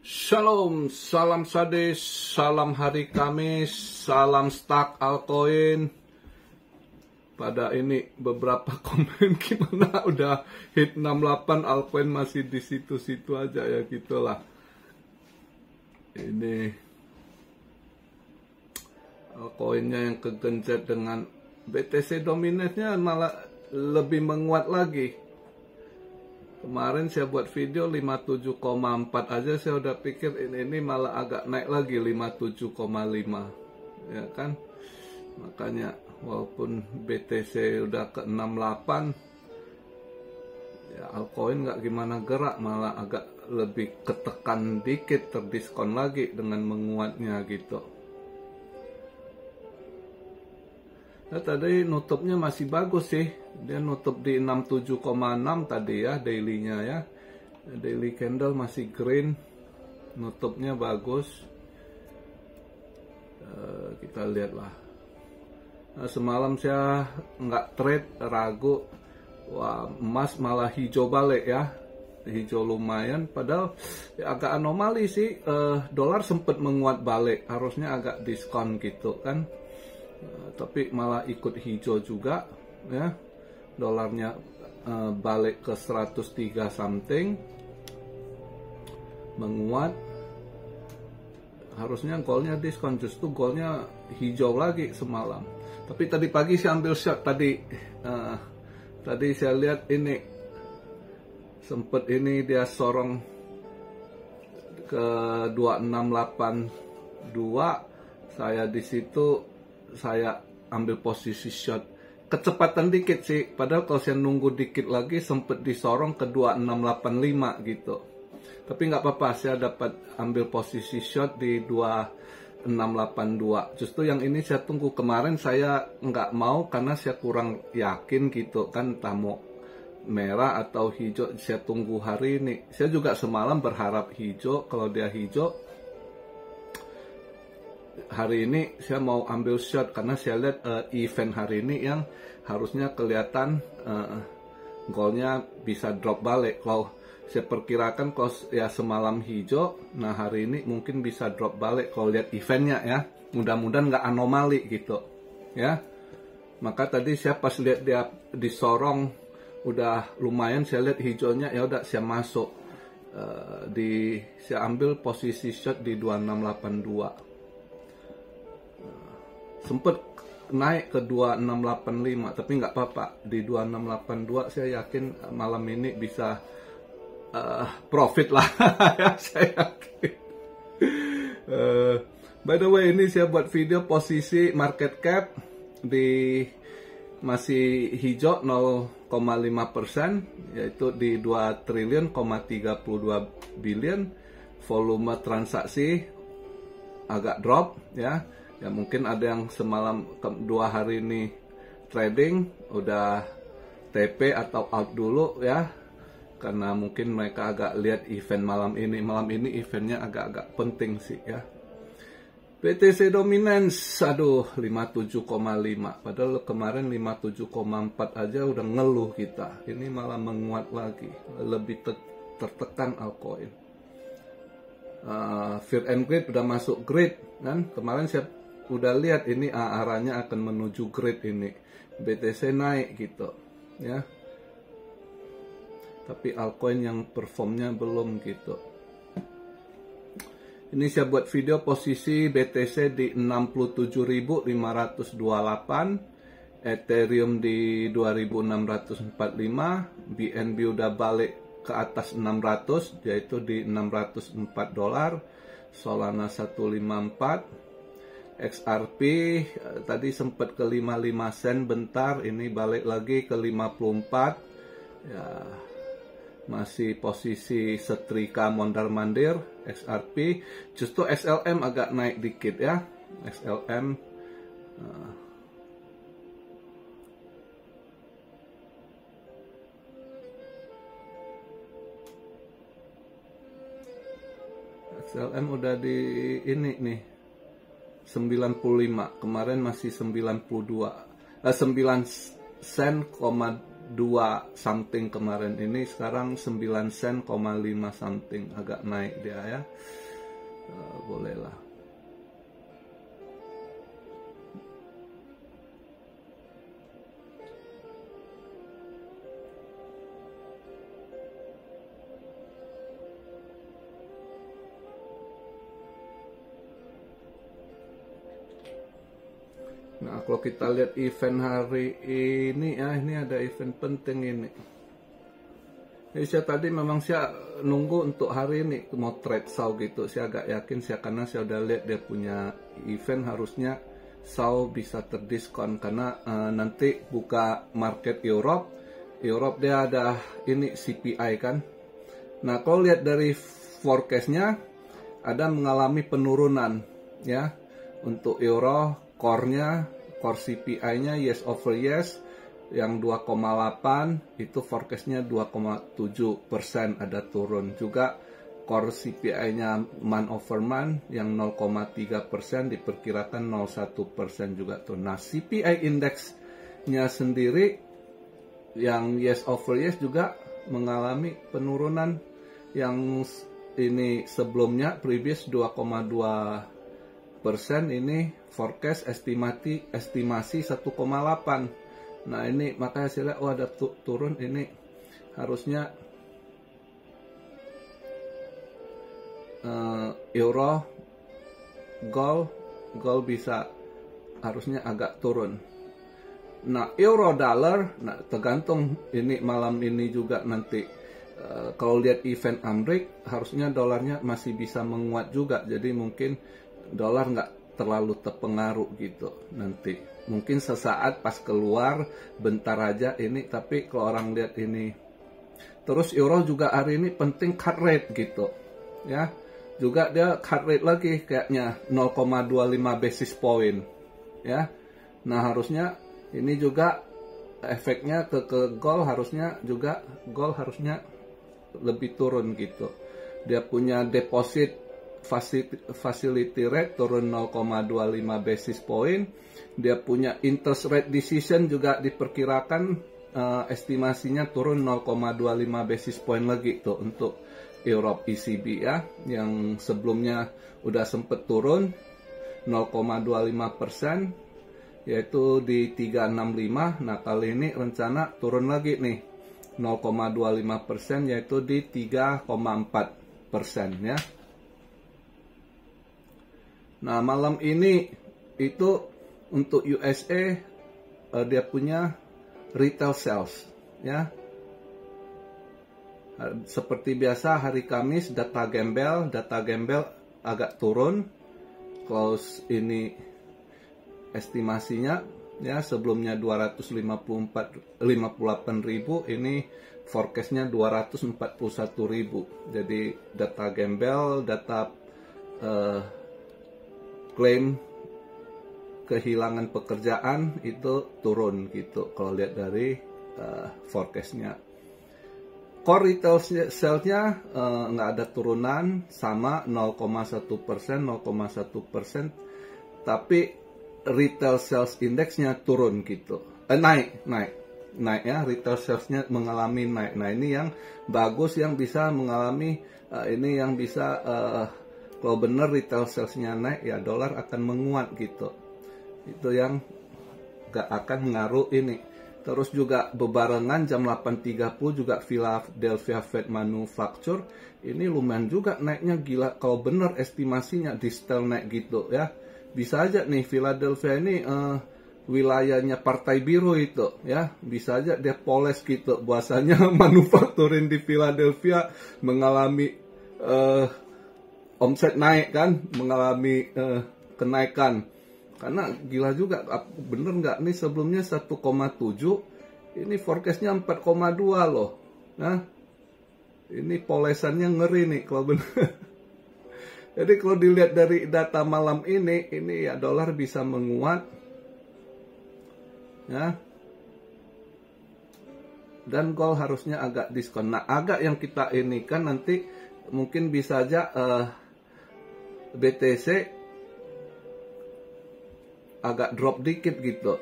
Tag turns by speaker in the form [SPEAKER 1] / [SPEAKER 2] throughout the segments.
[SPEAKER 1] Shalom, salam sadis, salam hari Kamis, salam stuck altcoin. Pada ini beberapa komen gimana udah hit 68 altcoin masih di situ-situ aja ya gitulah. Ini altcoinnya yang kegencet dengan BTC dominannya malah lebih menguat lagi. Kemarin saya buat video 57,4 aja, saya udah pikir ini malah agak naik lagi 57,5 ya kan. Makanya walaupun BTC udah ke 68 ya altcoin nggak gimana gerak, malah agak lebih ketekan dikit, terdiskon lagi dengan menguatnya gitu. Nah, tadi nutupnya masih bagus sih. Dia nutup di 67,6 tadi ya daily-nya ya. Daily candle masih green. Nutupnya bagus. Kita lihatlah. Nah, semalam saya nggak trade, ragu. Wah, emas malah hijau balik ya. Hijau lumayan. Padahal ya, agak anomali sih. Dolar sempat menguat balik. Harusnya agak diskon gitu kan. Tapi malah ikut hijau juga ya, dolarnya balik ke 103 something, menguat. Harusnya goldnya diskon, justru goldnya hijau lagi semalam. Tapi tadi pagi saya ambil shot tadi. Tadi saya lihat ini sempet ini dia sorong ke 2682. Saya di situ saya ambil posisi short, kecepatan dikit sih, padahal kalau saya nunggu dikit lagi sempet disorong ke 2685 gitu. Tapi nggak apa-apa, saya dapat ambil posisi short di 2682. Justru yang ini saya tunggu. Kemarin saya nggak mau karena saya kurang yakin gitu kan, entah mau merah atau hijau. Saya tunggu hari ini. Saya juga semalam berharap hijau. Kalau dia hijau hari ini saya mau ambil short karena saya lihat event hari ini yang harusnya kelihatan goldnya bisa drop balik. Kalau saya perkirakan kalau ya semalam hijau, nah hari ini mungkin bisa drop balik kalau lihat eventnya ya. Mudah-mudahan nggak anomali gitu ya. Maka tadi saya pas lihat dia disorong udah lumayan, saya lihat hijaunya, ya udah saya masuk saya ambil posisi short di 2682. Sempet naik ke 2685, tapi nggak apa-apa. Di 2682 saya yakin malam ini bisa profit lah. Ya, saya yakin. By the way, ini saya buat video posisi market cap di masih hijau 0,5%, yaitu di 2 triliun, 32 billion. Volume transaksi agak drop ya. Ya mungkin ada yang semalam 2 hari ini trading udah TP atau out dulu ya, karena mungkin mereka agak lihat event malam ini. Malam ini eventnya agak-agak penting sih ya. BTC dominance, aduh 57,5, padahal kemarin 57,4 aja udah ngeluh kita. Ini malah menguat lagi, lebih tertekan altcoin. Fear and Greed udah masuk grade kan. Kemarin saya udah lihat ini arahnya akan menuju grade ini. BTC naik gitu ya. Tapi altcoin yang performnya belum gitu. Ini saya buat video posisi BTC di 67.528, Ethereum di 2.645, BNB udah balik ke atas 600 yaitu di $604, Solana 154. XRP tadi sempat ke 55 sen bentar, ini balik lagi ke 54 ya, masih posisi setrika mondar-mandir XRP. Justru XLM agak naik dikit ya. XLM XLM udah di ini nih 95, kemarin masih 92, 9 sen, 2 something kemarin, ini sekarang 9 sen, 5 something, agak naik dia ya. Bolehlah. Nah, kalau kita lihat event hari ini ya, ini ada event penting ini. Jadi saya tadi memang saya nunggu untuk hari ini mau trade SAU gitu. Saya agak yakin karena saya udah lihat dia punya event, harusnya SAU bisa terdiskon karena nanti buka market Europe dia ada ini CPI kan. Nah, kalau lihat dari forecastnya ada mengalami penurunan ya untuk euro. Core CPI-nya yes over yes yang 2,8 itu forecastnya 2,7% ada turun. Juga core CPI-nya month over month yang 0,3% diperkirakan 0,1% juga turun. Nah, CPI index-nya sendiri yang yes over yes juga mengalami penurunan, yang ini sebelumnya previous 2,2%, ini forecast estimasi 1,8. Nah, ini makanya saya lihat ada turun, ini harusnya euro gold bisa harusnya agak turun. Nah, euro dollar, nah tergantung ini malam ini juga nanti. Kalau lihat event Amrik harusnya dolarnya masih bisa menguat juga, jadi mungkin dolar nggak terlalu terpengaruh gitu nanti. Mungkin sesaat pas keluar bentar aja ini, tapi kalau orang lihat ini. Terus euro juga hari ini penting cut rate gitu ya. Juga dia cut rate lagi kayaknya 0,25 basis point ya. Nah, harusnya ini juga efeknya ke gold, harusnya juga gold harusnya lebih turun gitu. Dia punya deposit facility rate turun 0,25 basis point. Dia punya interest rate decision juga diperkirakan estimasinya turun 0,25 basis point lagi tuh untuk Europe ECB ya, yang sebelumnya udah sempet turun 0,25% yaitu di 365. Nah, kali ini rencana turun lagi nih 0,25% yaitu di 3,4% ya. Nah, malam ini itu untuk USA dia punya retail sales ya. Seperti biasa hari Kamis data gembel agak turun. Close ini estimasinya ya, sebelumnya 258.000, ini forecastnya 241.000. Jadi data gembel, data klaim kehilangan pekerjaan itu turun gitu kalau lihat dari forecastnya. Core retail sales-nya nggak ada turunan, sama 0,1%, tapi retail sales index-nya turun gitu. Naik ya, retail sales-nya mengalami naik. Nah, ini yang bagus, yang bisa mengalami ini yang bisa kalau benar retail sales-nya naik ya dolar akan menguat gitu. Itu yang gak akan mengaruh ini. Terus juga bebarengan jam 8.30 juga Philadelphia Fed Manufacture ini lumayan juga naiknya gila. Kalau benar estimasinya di setel naik gitu ya, bisa aja nih Philadelphia ini wilayahnya Partai Biru itu ya, bisa aja dia poles gitu. Bahasanya manufakturin di Philadelphia mengalami omset naik kan, mengalami kenaikan. Karena gila juga, bener nggak nih sebelumnya 1,7, ini forecastnya 4,2 loh. Nah, ini polesannya ngeri nih kalau bener. Jadi kalau dilihat dari data malam ini ya dolar bisa menguat. Ya. Dan gold harusnya agak diskon. Nah, agak yang kita ini kan nanti mungkin bisa aja BTC agak drop dikit gitu.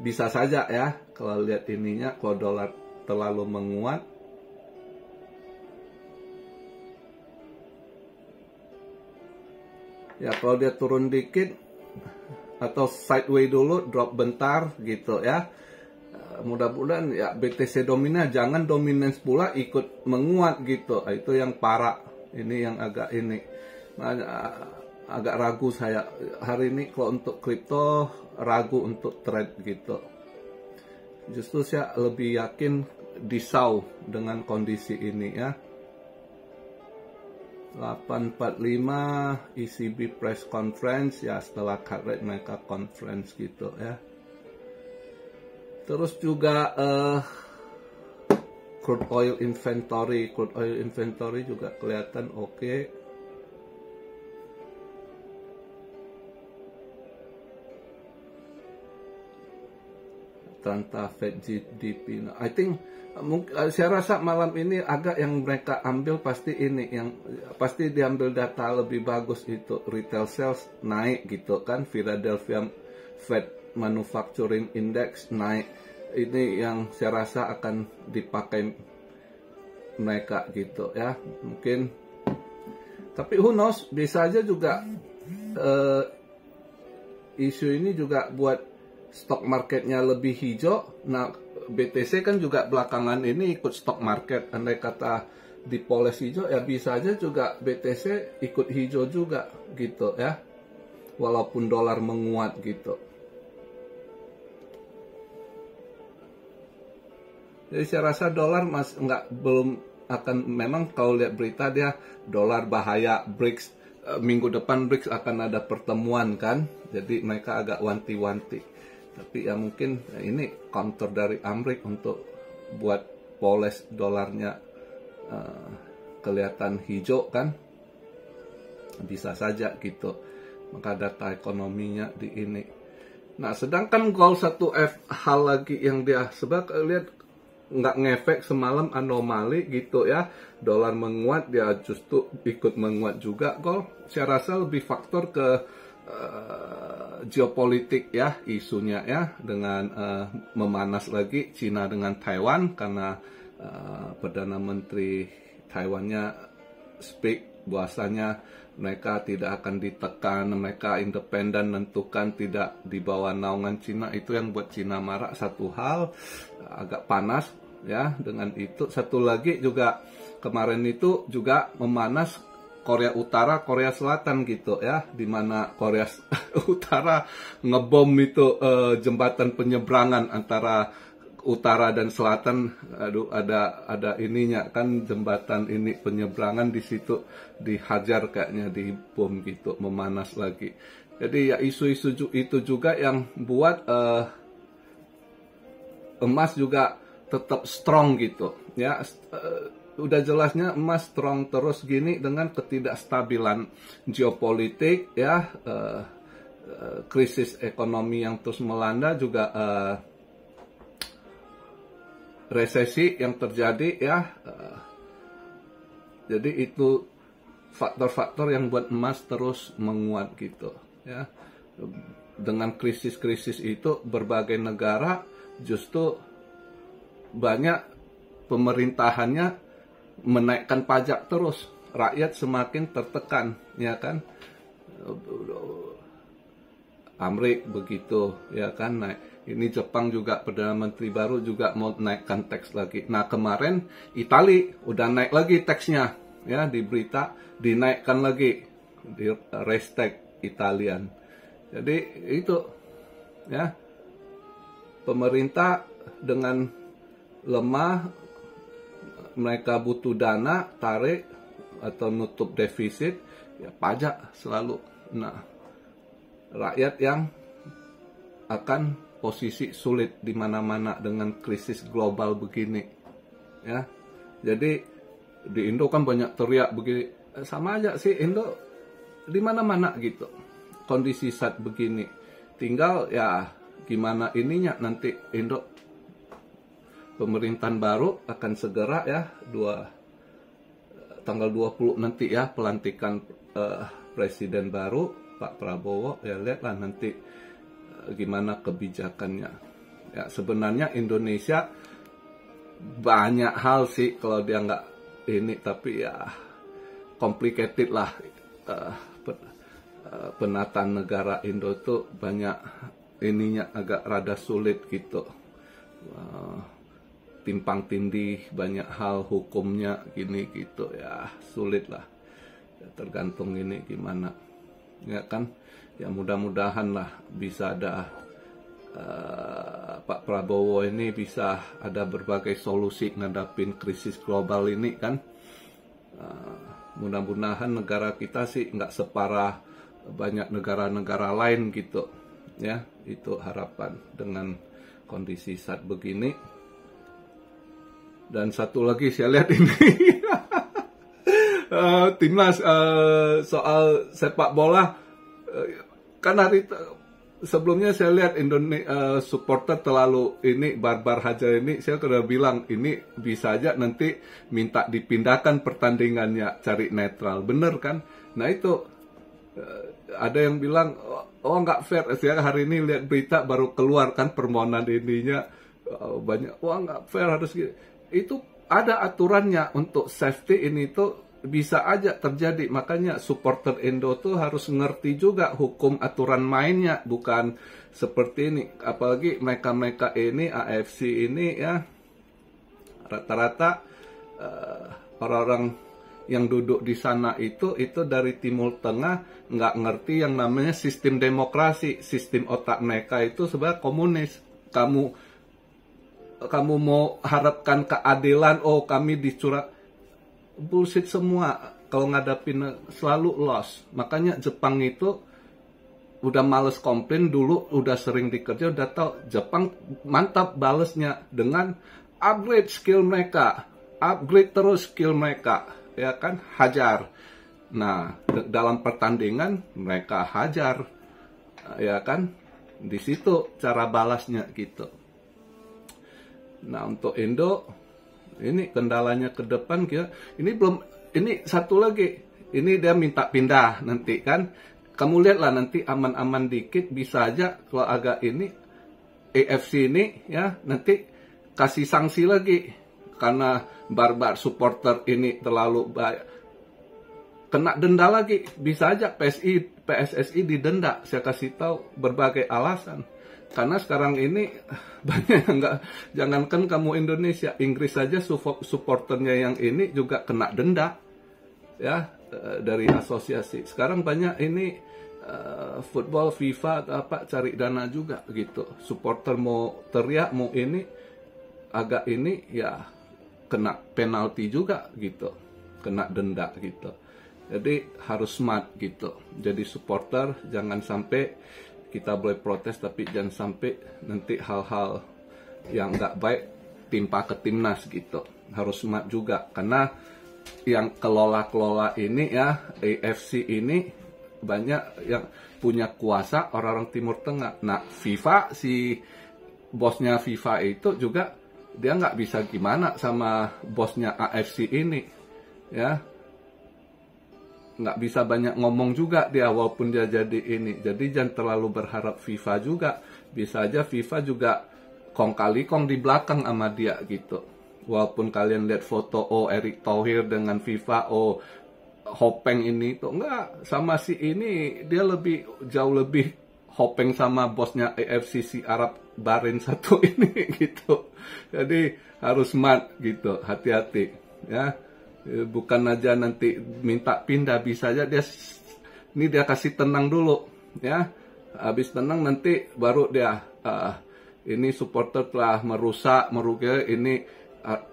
[SPEAKER 1] bisa saja ya kalau lihat ininya, kalau dolar terlalu menguat. Ya kalau dia turun dikit atau sideways dulu, drop bentar gitu ya. Mudah-mudahan ya BTC dominan, jangan dominance pula ikut menguat gitu. Itu yang parah. Ini yang agak ini. Agak ragu saya hari ini kalau untuk kripto, ragu untuk trade gitu. Justru saya lebih yakin disau dengan kondisi ini ya. 845 ECB press conference ya, setelah cut rate mereka conference gitu ya. Terus juga crude oil inventory juga kelihatan oke. Tanta Fed GDP. I think saya rasa malam ini agak yang mereka ambil pasti ini, yang pasti diambil data lebih bagus itu retail sales naik gitu kan, Philadelphia Fed Manufacturing Index naik. Ini yang saya rasa akan dipakai mereka gitu ya, mungkin. Tapi who knows, bisa aja juga isu ini juga buat stock marketnya lebih hijau. Nah, BTC kan juga belakangan ini ikut stock market. Andai kata dipoles hijau, ya bisa aja juga BTC ikut hijau juga gitu ya. Walaupun dolar menguat gitu. Jadi saya rasa dolar belum akan, memang kalau lihat berita dia dolar bahaya, BRICS minggu depan BRICS akan ada pertemuan kan. Jadi mereka agak wanti-wanti. Tapi ya mungkin ini counter dari Amerika untuk buat poles dolarnya kelihatan hijau kan. Bisa saja gitu. Maka data ekonominya di ini. Nah, sedangkan gold 1F hal lagi yang dia sebab lihat nggak ngefek semalam, anomali gitu ya. Dolar menguat, dia justru ikut menguat juga gold. Saya rasa lebih faktor ke geopolitik ya, isunya ya, dengan memanas lagi Cina dengan Taiwan, karena Perdana Menteri Taiwannya speak bahwasanya mereka tidak akan ditekan, mereka independen, menentukan, tidak di bawah naungan Cina. Itu yang buat Cina marah. Satu hal agak panas ya dengan itu. Satu lagi juga kemarin itu juga memanas Korea Utara, Korea Selatan gitu ya, dimana Korea Utara ngebom itu jembatan penyeberangan antara utara dan selatan. Aduh, ada ininya kan, jembatan ini penyeberangan di situ dihajar kayaknya, dibom gitu, memanas lagi. Jadi ya isu-isu itu juga yang buat emas juga tetap strong gitu ya. Udah jelasnya emas strong terus gini dengan ketidakstabilan geopolitik ya, krisis ekonomi yang terus melanda, juga resesi yang terjadi ya. Jadi itu faktor-faktor yang buat emas terus menguat gitu ya. Dengan krisis-krisis itu berbagai negara justru banyak pemerintahannya menaikkan pajak terus, rakyat semakin tertekan ya kan. Amerika begitu ya kan, naik. Ini Jepang juga, Perdana Menteri baru juga mau naikkan teks lagi. Nah, kemarin Italia udah naik lagi teksnya ya, di berita dinaikkan lagi di raise tax Italian. Jadi itu ya, pemerintah dengan lemah, mereka butuh dana, tarik atau nutup defisit, ya pajak selalu. Nah, rakyat yang akan posisi sulit di mana-mana dengan krisis global begini, ya. Jadi di Indo kan banyak teriak begini, sama aja sih Indo di mana-mana gitu. Kondisi saat begini, tinggal ya gimana ininya nanti Indo. Pemerintahan baru akan segera ya, tanggal 20 nanti ya, pelantikan presiden baru Pak Prabowo. Ya lihatlah nanti gimana kebijakannya. Ya, sebenarnya Indonesia banyak hal sih kalau dia nggak ini, tapi ya complicated lah. Penataan negara Indo tuh banyak ininya, agak rada sulit gitu. Timpang tindih banyak hal hukumnya gini gitu ya, sulit lah ya, tergantung ini gimana ya kan. Ya mudah-mudahan lah bisa ada Pak Prabowo ini bisa ada berbagai solusi ngadapin krisis global ini kan. Mudah-mudahan negara kita sih nggak separah banyak negara-negara lain gitu ya, itu harapan dengan kondisi saat begini. Dan satu lagi saya lihat ini timnas soal sepak bola, kan hari sebelumnya saya lihat Indonesia supporter terlalu ini barbar hajar ini, saya sudah bilang ini bisa aja nanti minta dipindahkan pertandingannya, cari netral, bener kan? Nah itu ada yang bilang oh nggak fair. Saya hari ini lihat berita baru keluar kan permohonan ininya, banyak wah nggak fair harus gitu. Itu ada aturannya untuk safety, ini tuh bisa aja terjadi. Makanya supporter Indo tuh harus ngerti juga hukum aturan mainnya, bukan seperti ini. Apalagi mereka-mereka ini AFC ini ya, rata-rata orang-orang yang duduk di sana itu dari Timur Tengah, nggak ngerti yang namanya sistem demokrasi. Sistem otak mereka itu sebenarnya komunis. Kamu mau harapkan keadilan, oh kami dicurang, bullshit semua. Kalau ngadapin selalu loss. Makanya Jepang itu udah males komplain dulu, udah sering dikerja, udah tahu Jepang mantap balesnya dengan upgrade skill mereka, upgrade terus skill mereka, ya kan, hajar. Nah dalam pertandingan mereka hajar, ya kan, di situ cara balasnya gitu. Nah untuk Indo ini kendalanya ke depan kira ini belum, ini satu lagi, ini dia minta pindah nanti kan, kamu lihatlah nanti aman-aman dikit bisa aja kalau agak ini AFC ini ya nanti kasih sanksi lagi karena barbar supporter ini terlalu banyak, kena denda lagi, bisa aja PSSI didenda. Saya kasih tahu berbagai alasan. Karena sekarang ini banyak yang nggak, jangankan kamu Indonesia, Inggris saja supporternya yang ini juga kena denda ya dari asosiasi. Sekarang banyak ini football FIFA atau apa cari dana juga gitu. Supporter mau teriak mau ini agak ini ya kena penalti juga gitu, kena denda gitu. Jadi harus smart gitu. Jadi supporter jangan sampai kita boleh protes, tapi jangan sampai nanti hal-hal yang nggak baik timpa ke timnas gitu. Harus smart juga, karena yang kelola-kelola ini ya, AFC ini banyak yang punya kuasa orang-orang Timur Tengah. Nah, FIFA, si bosnya FIFA itu juga, dia nggak bisa gimana sama bosnya AFC ini, ya. Nggak bisa banyak ngomong juga dia walaupun dia jadi ini. Jadi jangan terlalu berharap FIFA juga. Bisa aja FIFA juga kong kali kong di belakang sama dia gitu. Walaupun kalian lihat foto oh Erick Thohir dengan FIFA, oh Hopeng ini tuh enggak, sama si ini dia jauh lebih Hopeng sama bosnya AFC si Arab Bahrain satu ini gitu. Jadi harus smart gitu, hati-hati ya. Bukan aja nanti minta pindah, bisa aja dia kasih tenang dulu ya, habis tenang nanti baru dia ini supporter telah merugikan ini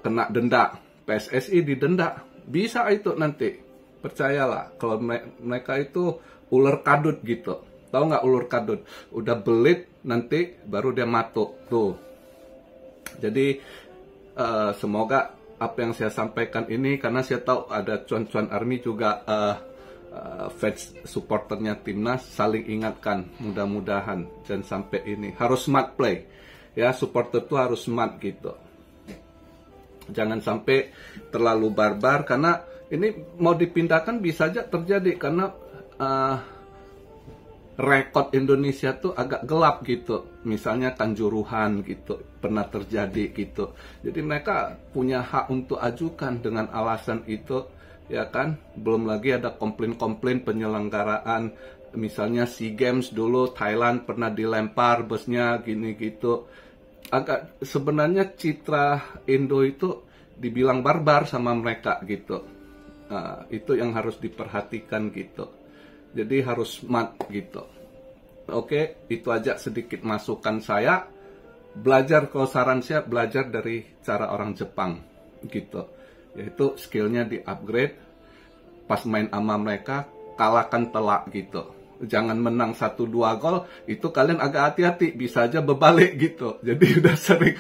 [SPEAKER 1] kena denda, PSSI didenda, bisa itu nanti, percayalah. Kalau mereka itu ular kadut gitu, tahu nggak ular kadut, udah belit nanti baru dia matuk tuh. Jadi semoga apa yang saya sampaikan ini, karena saya tahu ada cuan-cuan army juga fans supporternya timnas saling ingatkan, mudah-mudahan jangan sampai ini, harus smart play ya, supporter tuh harus smart gitu, jangan sampai terlalu barbar, karena ini mau dipindahkan bisa aja terjadi karena rekod Indonesia tuh agak gelap gitu. Misalnya Kanjuruhan gitu, pernah terjadi gitu. Jadi mereka punya hak untuk ajukan dengan alasan itu, ya kan? Belum lagi ada komplain-komplain penyelenggaraan, misalnya SEA Games dulu Thailand pernah dilempar busnya gini gitu. Agak sebenarnya citra Indo itu dibilang barbar sama mereka gitu. Nah, itu yang harus diperhatikan gitu. Jadi harus smart gitu. Oke, itu aja sedikit masukan saya. Belajar, kalau saran saya belajar dari cara orang Jepang gitu. Yaitu skillnya di upgrade. Pas main sama mereka, kalahkan telak gitu. Jangan menang 1-2 gol, itu kalian agak hati-hati, bisa aja berbalik gitu. Jadi udah sering,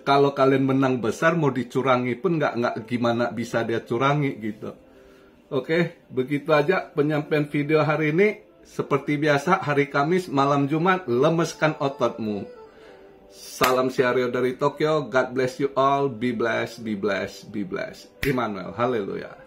[SPEAKER 1] kalau kalian menang besar mau dicurangi pun nggak gimana bisa dia curangi gitu. Oke, begitu aja penyampaian video hari ini. Seperti biasa, hari Kamis, malam Jumat, lemeskan ototmu. Salam Siario dari Tokyo. God bless you all. Be blessed, be blessed, be blessed. Immanuel, haleluya.